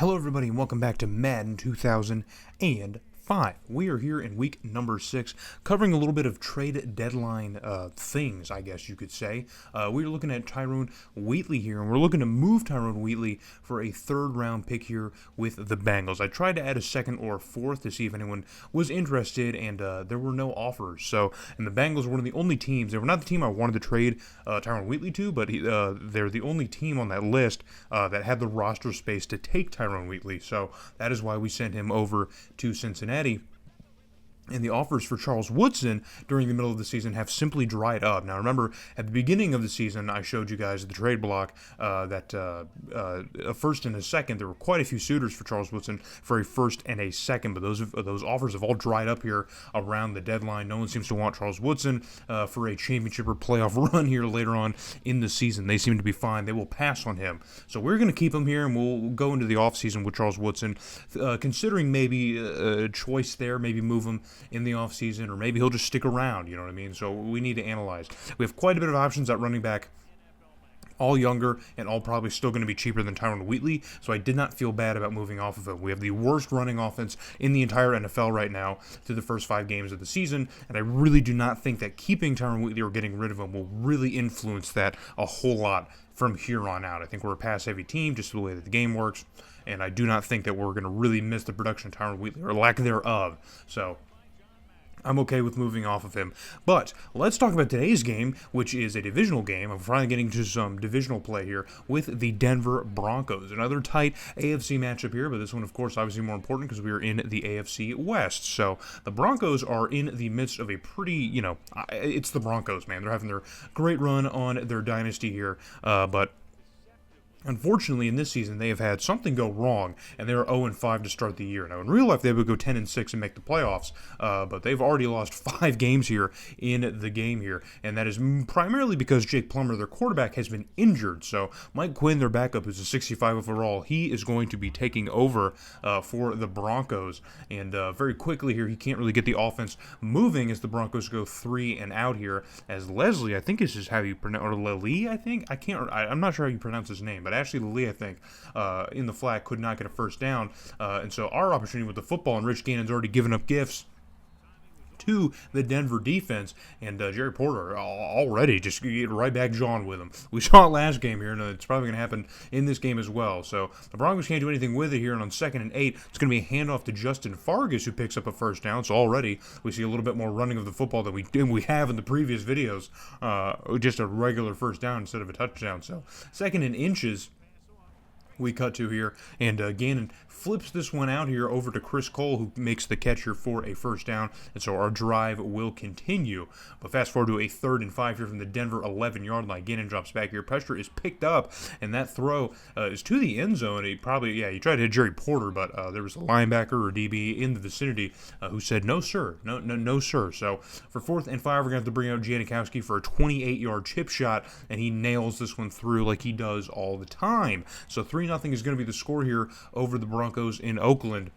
Hello everybody and welcome back to Madden 2005. We are here in week number 6, covering a little bit of trade deadline things, I guess you could say. We're looking at Tyrone Wheatley here, and we're looking to move Tyrone Wheatley for a third-round pick here with the Bengals. I tried to add a second or a fourth to see if anyone was interested, and there were no offers. And the Bengals were one of the only teams. They were not the team I wanted to trade Tyrone Wheatley to, but they're the only team on that list that had the roster space to take Tyrone Wheatley. So that is why we sent him over to Cincinnati. And the offers for Charles Woodson during the middle of the season have simply dried up. Now, remember, at the beginning of the season, I showed you guys the trade block that a first and a second. There were quite a few suitors for Charles Woodson for a first and a second, but those offers have all dried up here around the deadline. No one seems to want Charles Woodson for a championship or playoff run here later on in the season. They seem to be fine. They will pass on him. So we're going to keep him here, and we'll go into the offseason with Charles Woodson, considering maybe a choice there, maybe move him in the offseason, or maybe he'll just stick around, you know what I mean? So we need to analyze. We have quite a bit of options at running back, all younger, and all probably still going to be cheaper than Tyrone Wheatley, so I did not feel bad about moving off of him. We have the worst running offense in the entire NFL right now through the first 5 games of the season, and I really do not think that keeping Tyrone Wheatley or getting rid of him will really influence that a whole lot from here on out. I think we're a pass-heavy team, just the way that the game works, and I do not think that we're going to really miss the production of Tyrone Wheatley, or lack thereof. So I'm okay with moving off of him. But let's talk about today's game, which is a divisional game. I'm finally getting to some divisional play here with the Denver Broncos. Another tight AFC matchup here, but this one, of course, obviously more important because we are in the AFC West. So the Broncos are in the midst of a pretty, it's the Broncos, man. They're having their great run on their dynasty here, but unfortunately, in this season, they have had something go wrong, and they are 0-5 to start the year. Now, in real life, they would go 10-6 and make the playoffs, but they've already lost 5 games here in the game here, and that is primarily because Jake Plummer, their quarterback, has been injured. So Mike Quinn, their backup, who's a 65 overall, he is going to be taking over for the Broncos, and very quickly here, he can't really get the offense moving as the Broncos go 3 and out here, as Leslie, I think this is how you pronounce, or Lely, I think? I'm not sure how you pronounce his name, but Ashley Lely, I think, in the flat could not get a first down. And so our opportunity with the football, and Rich Gannon's already given up gifts to the Denver defense, and Jerry Porter already just get right back John with him. We saw it last game here, and it's probably going to happen in this game as well. So the Broncos can't do anything with it here, and on 2nd and 8, it's going to be a handoff to Justin Fargas, who picks up a first down. So already we see a little bit more running of the football than we have in the previous videos, just a regular first down instead of a touchdown. So 2nd and inches we cut to here, and Gannon flips this one out here over to Chris Cole, who makes the catch here for a first down, and so our drive will continue. But fast forward to a 3rd and 5 here from the Denver 11-yard line. Gannon drops back here. Pressure is picked up, and that throw is to the end zone. He tried to hit Jerry Porter, but there was a linebacker or DB in the vicinity who said, no, sir. No, sir. So for 4th and 5, we're going to have to bring out Janikowski for a 28-yard chip shot, and he nails this one through like he does all the time. So 3-0 is going to be the score here over the Broncos in Oakland,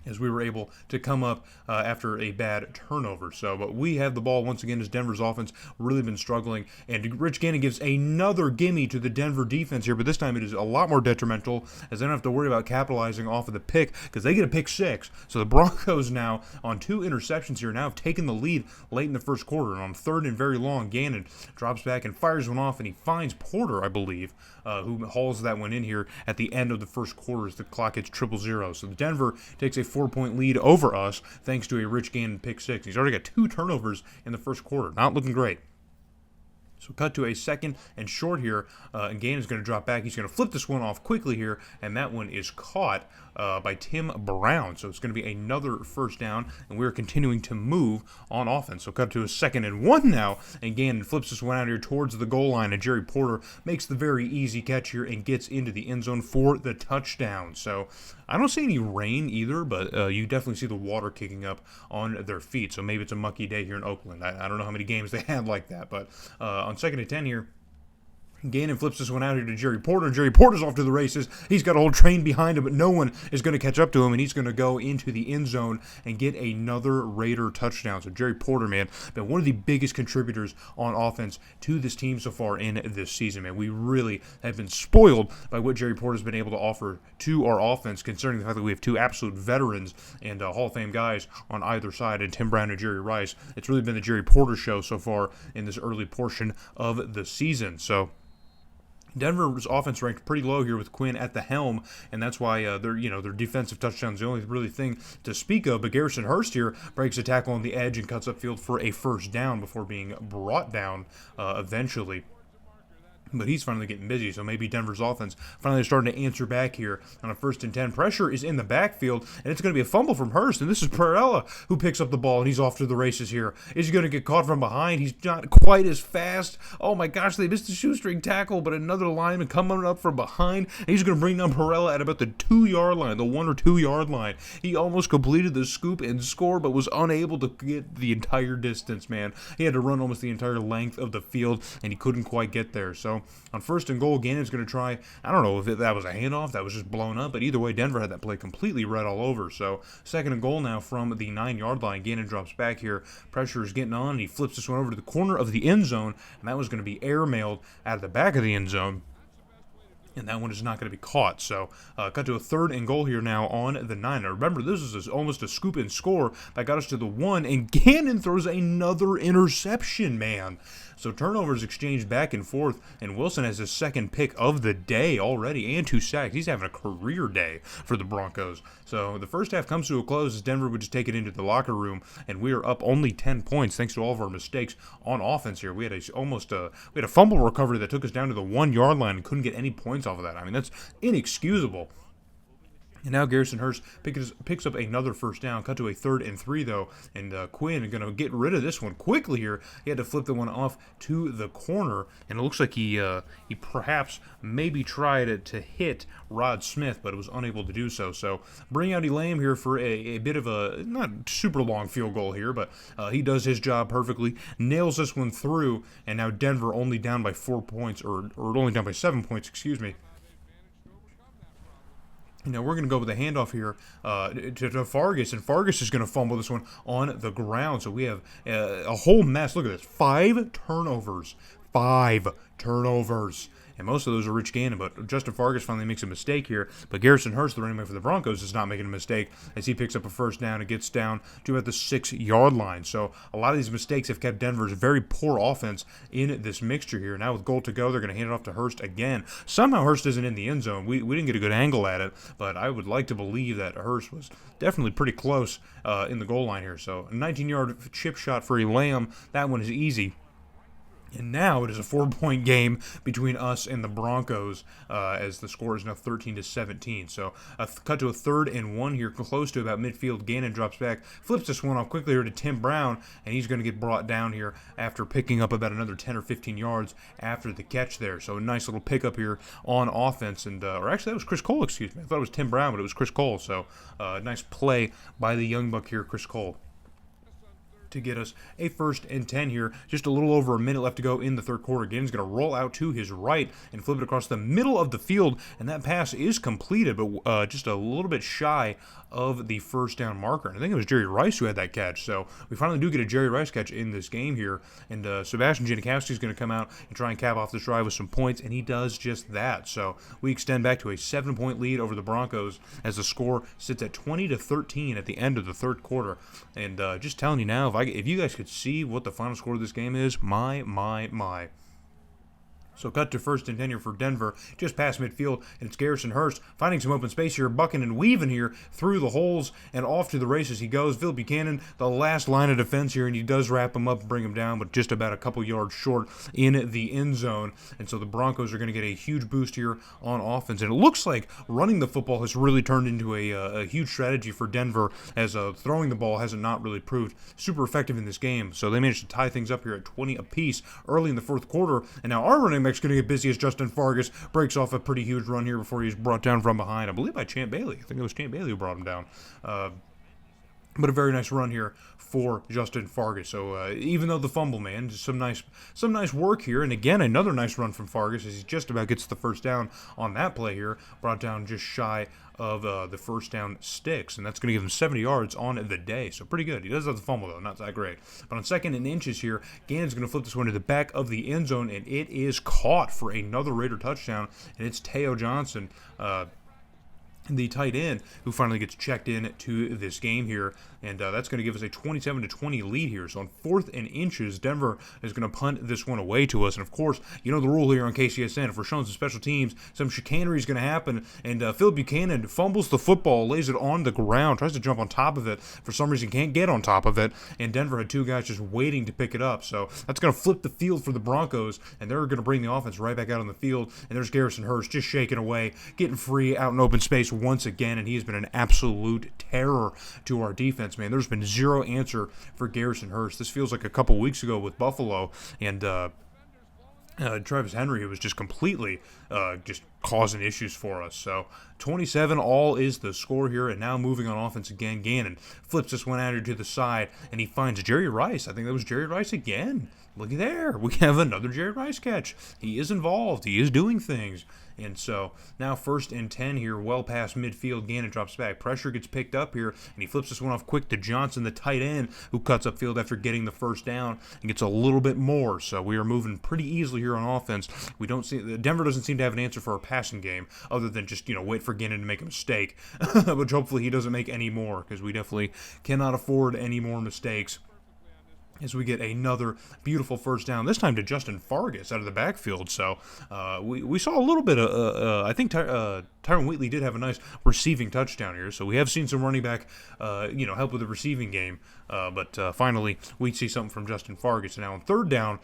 as we were able to come up after a bad turnover. But we have the ball once again as Denver's offense really been struggling, and Rich Gannon gives another gimme to the Denver defense here, but this time it is a lot more detrimental, as they don't have to worry about capitalizing off of the pick, because they get a pick 6. So the Broncos now, on 2 interceptions here, now have taken the lead late in the first quarter, and on 3rd and very long, Gannon drops back and fires one off, and he finds Porter, I believe, who hauls that one in here at the end of the first quarter as the clock hits 0-0. So the Denver takes a 4-point lead over us thanks to a Rich Gannon pick 6. He's already got 2 turnovers in the first quarter. Not looking great. So cut to a 2nd and short here, and Gannon's going to drop back. He's going to flip this one off quickly here, and that one is caught by Tim Brown. So it's going to be another first down, and we're continuing to move on offense. So cut to a 2nd and 1 now, and Gannon flips this one out here towards the goal line, and Jerry Porter makes the very easy catch here and gets into the end zone for the touchdown. So I don't see any rain either, but you definitely see the water kicking up on their feet. So maybe it's a mucky day here in Oakland. I don't know how many games they had like that, but on 2nd and 10 here, Gannon flips this one out here to Jerry Porter, and Jerry Porter's off to the races. He's got a whole train behind him, but no one is going to catch up to him, and he's going to go into the end zone and get another Raider touchdown. So Jerry Porter, man, been one of the biggest contributors on offense to this team so far in this season, man. We really have been spoiled by what Jerry Porter's been able to offer to our offense, considering the fact that we have two absolute veterans and Hall of Fame guys on either side, and Tim Brown and Jerry Rice. It's really been the Jerry Porter show so far in this early portion of the season. So Denver's offense ranked pretty low here with Quinn at the helm, and that's why their defensive touchdowns the only really thing to speak of. But Garrison Hurst here breaks a tackle on the edge and cuts upfield for a first down before being brought down eventually. But he's finally getting busy, so maybe Denver's offense finally starting to answer back here on a 1st and 10. Pressure is in the backfield, and it's going to be a fumble from Hurst, and this is Perella who picks up the ball, and he's off to the races here. Is he going to get caught from behind? He's not quite as fast. Oh my gosh, they missed the shoestring tackle, but another lineman coming up from behind, and he's going to bring down Perella at about the 2-yard line, the 1 or 2 yard line. He almost completed the scoop and score, but was unable to get the entire distance, man. He had to run almost the entire length of the field, and he couldn't quite get there. So on 1st and goal, Gannon's going to try, I don't know if that was a handoff, that was just blown up, but either way, Denver had that play completely read all over. So 2nd and goal now from the 9-yard line. Gannon drops back here. Pressure is getting on, and he flips this one over to the corner of the end zone, and that was going to be airmailed out of the back of the end zone. And that one is not going to be caught. So, cut to a 3rd and goal here now on the 9. Now, remember, this is almost a scoop and score that got us to the 1, and Gannon throws another interception, man. So, turnovers exchanged back and forth, and Wilson has his 2nd pick of the day already and 2 sacks. He's having a career day for the Broncos. So, the first half comes to a close as Denver would just take it into the locker room, and we are up only 10 points thanks to all of our mistakes on offense here. We had a fumble recovery that took us down to the 1-yard line and couldn't get any points off of that. I mean, that's inexcusable. And now Garrison Hurst picks up another first down. Cut to a 3rd and 3, though. And Quinn going to get rid of this one quickly here. He had to flip the one off to the corner. And it looks like he perhaps maybe tried to hit Rod Smith, but was unable to do so. So bring out Elam here for a bit of a not super long field goal here, but he does his job perfectly. Nails this one through. And now Denver only down by 4 points, or only down by 7 points, excuse me. Now we're going to go with a handoff here to Fargas, and Fargas is going to fumble this one on the ground. So we have a whole mess. Look at this. 5 turnovers. 5 turnovers. And most of those are Rich Gannon, but Justin Fargas finally makes a mistake here. But Garrison Hurst, the running back for the Broncos, is not making a mistake as he picks up a first down and gets down to about the 6-yard line. So a lot of these mistakes have kept Denver's very poor offense in this mixture here. Now with goal to go, they're going to hand it off to Hurst again. Somehow Hurst isn't in the end zone. We didn't get a good angle at it, but I would like to believe that Hurst was definitely pretty close in the goal line here. So a 19-yard chip shot for Elam. That one is easy. And now it is a 4-point game between us and the Broncos as the score is now 13-17. So cut to a 3rd and 1 here, close to about midfield. Gannon drops back, flips this one off quickly here to Tim Brown, and he's going to get brought down here after picking up about another 10 or 15 yards after the catch there. So a nice little pickup here on offense. And or actually, that was Chris Cole, excuse me. I thought it was Tim Brown, but it was Chris Cole. So nice play by the young buck here, Chris Cole, to get us a 1st and 10 here. Just a little over a minute left to go in the 3rd quarter. Gannon's going to roll out to his right and flip it across the middle of the field, and that pass is completed, but just a little bit shy of the first down marker. And I think it was Jerry Rice who had that catch. So we finally do get a Jerry Rice catch in this game here, and Sebastian Janikowski is going to come out and try and cap off this drive with some points, and he does just that. So we extend back to a 7-point lead over the Broncos as the score sits at 20-13 at the end of the 3rd quarter. And just telling you now, if you guys could see what the final score of this game is, my. So cut to 1st and 10 here for Denver, just past midfield, and it's Garrison Hurst finding some open space here, bucking and weaving here through the holes, and off to the races he goes. Phil Buchanan, the last line of defense here, and he does wrap him up, bring him down, but just about a couple yards short in the end zone. And so the Broncos are going to get a huge boost here on offense, and it looks like running the football has really turned into a huge strategy for Denver, as throwing the ball hasn't not really proved super effective in this game. So they managed to tie things up here at 20 apiece early in the 4th quarter, and now our running back's going to get busy as Justin Fargas breaks off a pretty huge run here before he's brought down from behind, I believe by Champ Bailey. I think it was Champ Bailey who brought him down. But a very nice run here for Justin Fargas. So even though the fumble, man, just some nice work here. And again, another nice run from Fargas as he just about gets the first down on that play here. Brought down just shy of the first down sticks, and that's going to give him 70 yards on the day. So pretty good. He does have the fumble, though. Not that great. But on 2nd and inches here, Gannon's going to flip this one to the back of the end zone, and it is caught for another Raider touchdown, and it's Teo Johnson, the tight end, who finally gets checked in to this game here, and that's going to give us a 27-20 lead here. So on 4th and inches, Denver is going to punt this one away to us, and of course, you know the rule here on KCSN. If we're showing some special teams, some chicanery is going to happen, and Phil Buchanan fumbles the football, lays it on the ground, tries to jump on top of it. For some reason, can't get on top of it, and Denver had 2 guys just waiting to pick it up. So that's going to flip the field for the Broncos, and they're going to bring the offense right back out on the field, and there's Garrison Hurst just shaking away, getting free out in open space once again, and he has been an absolute terror to our defense, man. There's been zero answer for Garrison Hurst. This feels like a couple weeks ago with Buffalo, and Travis Henry, who was just completely just causing issues for us. So 27-all is the score here, and now moving on offense again. Gannon flips this one out here to the side, and he finds Jerry Rice. I think that was Jerry Rice again. Look at there. We have another Jerry Rice catch. He is involved. He is doing things. And so now 1st and 10 here, well past midfield. Gannon drops back. Pressure gets picked up here, and he flips this one off quick to Johnson, the tight end, who cuts upfield after getting the first down and gets a little bit more. So we are moving pretty easily here on offense. We don't see Denver doesn't seem to have an answer for our passing game other than just wait for Gannon to make a mistake, which hopefully he doesn't make any more, because we definitely cannot afford any more mistakes. As we get another beautiful first down, this time to Justin Fargas out of the backfield. So we saw a little bit of, I think Tyron Wheatley did have a nice receiving touchdown here. So we have seen some running back, help with the receiving game. But finally, we see something from Justin Fargas. Now on 3rd down,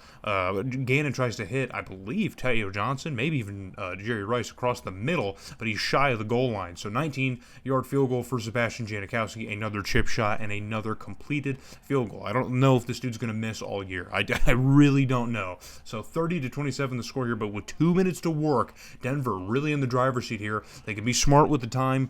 Gannon tries to hit, I believe, Teo Johnson, maybe even Jerry Rice across the middle, but he's shy of the goal line. So 19-yard field goal for Sebastian Janikowski, another chip shot, and another completed field goal. I don't know if this dude's going to miss all year. I really don't know. So 30-27 the score here, but with 2 minutes to work, Denver really in the driver's seat here. They can be smart with the time,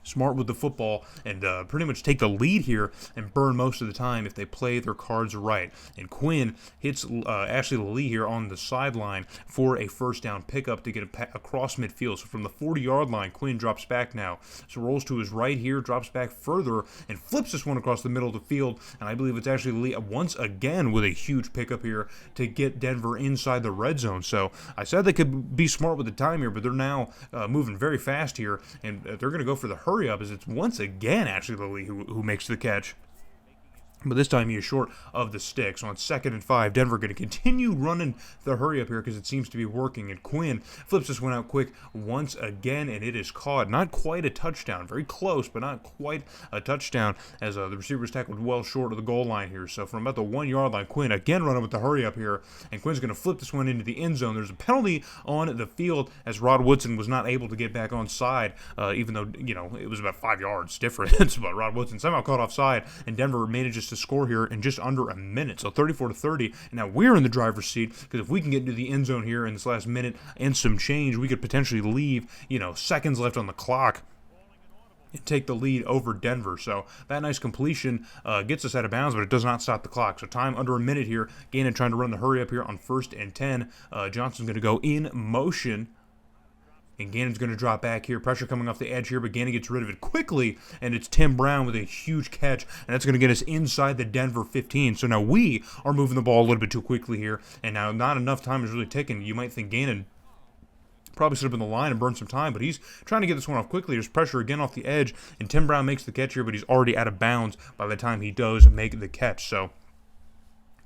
smart with the football, and pretty much take the lead here and burn most of the time if they play their cards right. And Quinn hits Ashley Lee here on the sideline for a first down pickup to get across midfield. So from the 40-yard line, Quinn drops back now. So rolls to his right here, drops back further, and flips this one across the middle of the field. And I believe it's Ashley Lee once again with a huge pickup here to get Denver inside the red zone. So I said they could be smart with the time here, but they're now moving very fast here, and they're going to go for the hurry up, as it's once again Ashley Lilly who makes the catch. But this time he is short of the stick. So on 2nd and 5, Denver going to continue running the hurry up here because it seems to be working. And Quinn flips this one out quick once again, and it is caught. Not quite a touchdown. Very close, but not quite a touchdown, as the receiver's tackled well short of the goal line here. So from about the 1-yard line, Quinn again running with the hurry up here. And Quinn's going to flip this one into the end zone. There's a penalty on the field as Rod Woodson was not able to get back on side, even though, it was about 5 yards difference. But Rod Woodson somehow caught offside, and Denver manages to score here in just under a minute. So 34-30. And now we're in the driver's seat, because if we can get into the end zone here in this last minute and some change, we could potentially leave, seconds left on the clock and take the lead over Denver. So that nice completion gets us out of bounds, but it does not stop the clock. So time under a minute here. Gannon trying to run the hurry up here on 1st and 10. Johnson's going to go in motion, and Gannon's going to drop back here. Pressure coming off the edge here, but Gannon gets rid of it quickly, and it's Tim Brown with a huge catch, and that's going to get us inside the Denver 15. So now we are moving the ball a little bit too quickly here, and now not enough time is really taken. You might think Gannon probably stood up in the line and burned some time, but he's trying to get this one off quickly. There's pressure again off the edge, and Tim Brown makes the catch here, but he's already out of bounds by the time he does make the catch. So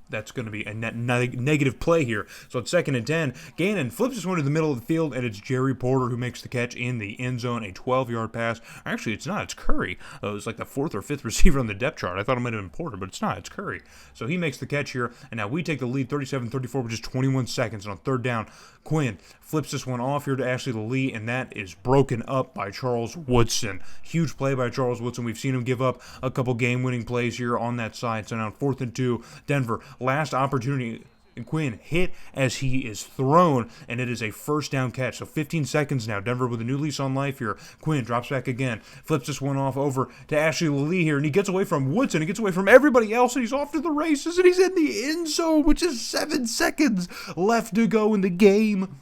that's going to be a negative play here. So it's 2nd and 10. Gannon flips this one to the middle of the field, and it's Jerry Porter who makes the catch in the end zone, a 12-yard pass. Actually, it's not. It's Curry. It was like the 4th or 5th receiver on the depth chart. I thought it might have been Porter, but it's not. It's Curry. So he makes the catch here, and now we take the lead 37-34 with just 21 seconds. And on 3rd down, Quinn flips this one off here to Ashley Lee, and that is broken up by Charles Woodson. Huge play by Charles Woodson. We've seen him give up a couple game-winning plays here on that side. So now 4th and 2, Denver, last opportunity And Quinn hit as he is thrown, and it is a first down catch. So 15 seconds now. Denver with a new lease on life here. Quinn drops back again, flips this one off over to Ashley Lee here, and he gets away from Woodson. He gets away from everybody else, and he's off to the races, and he's in the end zone, which is 7 seconds left to go in the game.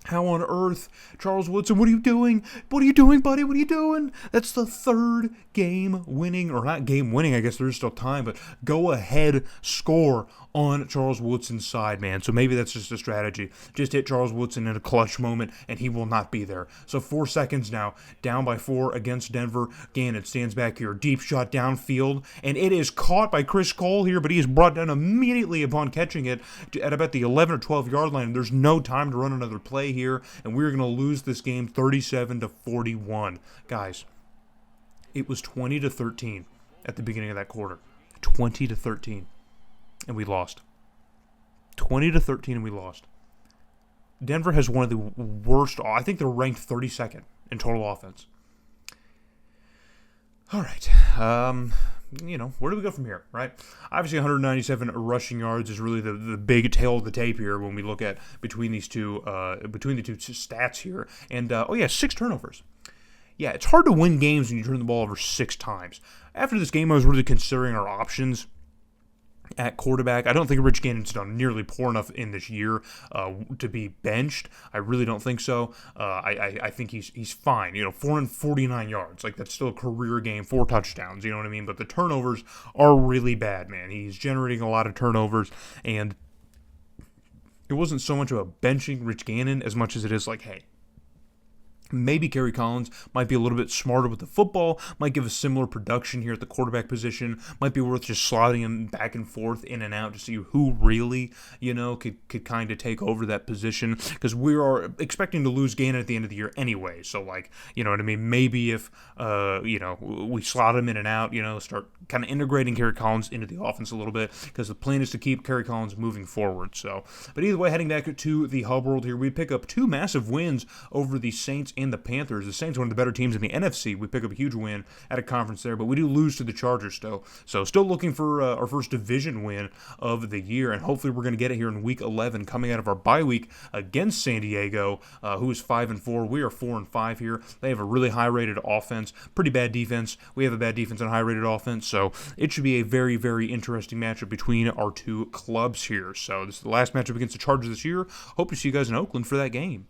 How on earth, Charles Woodson, what are you doing? What are you doing, buddy? What are you doing? That's the third game winning, or not game winning, I guess there is still time, but go ahead score on Charles Woodson's side, man. So maybe that's just a strategy. Just hit Charles Woodson in a clutch moment, and he will not be there. So 4 seconds now, down by 4 against Denver. Gannon stands back here, deep shot downfield, and it is caught by Chris Cole here, but he is brought down immediately upon catching it at about the 11 or 12 yard line. There's no time to run another play here, and we're going to lose this game 37-41. Guys, it was 20-13 at the beginning of that quarter. 20-13. And we lost. 20-13 and we lost. Denver has one of the worst. I think they're ranked 32nd in total offense. All right. Where do we go from here, right? Obviously, 197 rushing yards is really the big tail of the tape here when we look at between the two stats here. And 6 turnovers. Yeah, it's hard to win games when you turn the ball over 6 times. After this game, I was really considering our options at quarterback. I don't think Rich Gannon's done nearly poor enough in this year to be benched. I really don't think so. I think he's fine. 449 yards. Like, that's still a career game, 4 touchdowns. You know what I mean? But the turnovers are really bad, man. He's generating a lot of turnovers, and it wasn't so much about benching Rich Gannon as much as it is like, hey, maybe Kerry Collins might be a little bit smarter with the football, might give a similar production here at the quarterback position, might be worth just slotting him back and forth in and out to see who really, could kind of take over that position, because we are expecting to lose Gannon at the end of the year anyway. So, like, you know what I mean? Maybe if, we slot him in and out, start kind of integrating Kerry Collins into the offense a little bit, because the plan is to keep Kerry Collins moving forward. So, but either way, heading back to the hub world here, we pick up 2 massive wins over the Saints and the Panthers. The Saints are one of the better teams in the NFC. We pick up a huge win at a conference there, but we do lose to the Chargers still. So still looking for our first division win of the year, and hopefully we're going to get it here in Week 11 coming out of our bye week against San Diego, who is 5-4. We are 4-5 here. They have a really high-rated offense, pretty bad defense. We have a bad defense and high-rated offense, so it should be a very, very interesting matchup between our 2 clubs here. So this is the last matchup against the Chargers this year. Hope to see you guys in Oakland for that game.